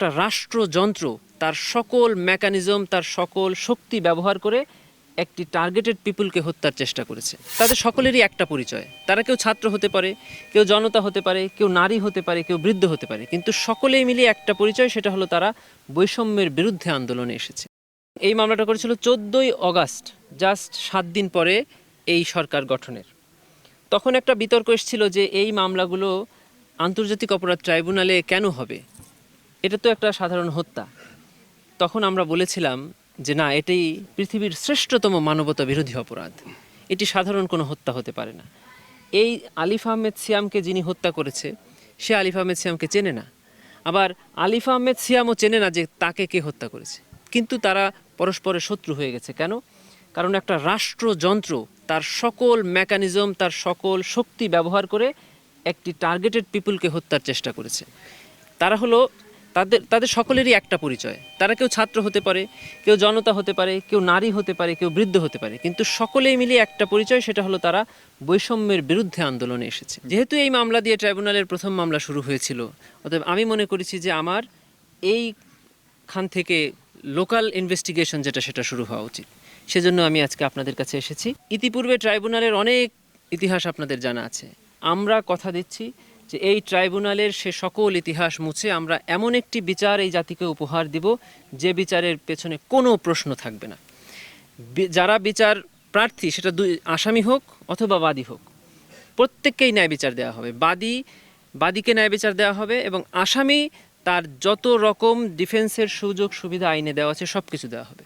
একটা রাষ্ট্রযন্ত্র তার সকল মেকানিজম, তার সকল শক্তি ব্যবহার করে একটি টার্গেটেড পিপুলকে হত্যার চেষ্টা করেছে। তাদের সকলেরই একটা পরিচয়, তারা কেউ ছাত্র হতে পারে, কেউ জনতা হতে পারে, কেউ নারী হতে পারে, কেউ বৃদ্ধ হতে পারে, কিন্তু সকলেই মিলিয়ে একটা পরিচয়, সেটা হলো তারা বৈষম্যের বিরুদ্ধে আন্দোলনে এসেছে। এই মামলাটা করেছিল 14ই অগাস্ট, জাস্ট 7 দিন পরে এই সরকার গঠনের। তখন একটা বিতর্ক এসেছিল যে এই মামলাগুলো আন্তর্জাতিক অপরাধ ট্রাইব্যুনালে কেন হবে, এটা তো একটা সাধারণ হত্যা। তখন আমরা বলেছিলাম যে না, এটাই পৃথিবীর শ্রেষ্ঠতম মানবতা বিরোধী অপরাধ, এটি সাধারণ কোনো হত্যা হতে পারে না। এই আলিফ আহমেদ সিয়ামকে যিনি হত্যা করেছে, সে আলিফ আহমেদ সিয়ামকে চেনে না, আবার আলিফ আহমেদ সিয়ামও চেনে না যে তাকে কে হত্যা করেছে, কিন্তু তারা পরস্পরের শত্রু হয়ে গেছে। কেন? কারণ একটা রাষ্ট্রযন্ত্র তার সকল মেকানিজম, তার সকল শক্তি ব্যবহার করে একটি টার্গেটেড পিপুলকে হত্যার চেষ্টা করেছে। তারা হলো তাদের সকলেরই একটা পরিচয়, তারা কেউ ছাত্র হতে পারে, কেউ জনতা হতে পারে, কেউ নারী হতে পারে, কেউ বৃদ্ধ হতে পারে, কিন্তু সকলেই মিলিয়ে একটা পরিচয়, সেটা হলো তারা বৈষম্যের বিরুদ্ধে আন্দোলনে এসেছে। যেহেতু এই মামলা দিয়ে ট্রাইব্যুনালের প্রথম মামলা শুরু হয়েছিল, অতএব আমি মনে করেছি যে আমার এইখান থেকে লোকাল ইনভেস্টিগেশন যেটা, সেটা শুরু হওয়া উচিত। সেজন্য আমি আজকে আপনাদের কাছে এসেছি। ইতিপূর্বে ট্রাইব্যুনালের অনেক ইতিহাস আপনাদের জানা আছে। আমরা কথা দিচ্ছি যে এই ট্রাইব্যুনালের সে সকল ইতিহাস মুছে আমরা এমন একটি বিচার এই জাতিকে উপহার দিব, যে বিচারের পেছনে কোনো প্রশ্ন থাকবে না। যারা বিচার প্রার্থী, সেটা আসামি হোক অথবা বাদী হোক, প্রত্যেককেই ন্যায় বিচার দেওয়া হবে। বাদীকে ন্যায় বিচার দেওয়া হবে, এবং আসামি তার যত রকম ডিফেন্সের সুযোগ সুবিধা আইনে দেওয়া আছে সব কিছু দেওয়া হবে।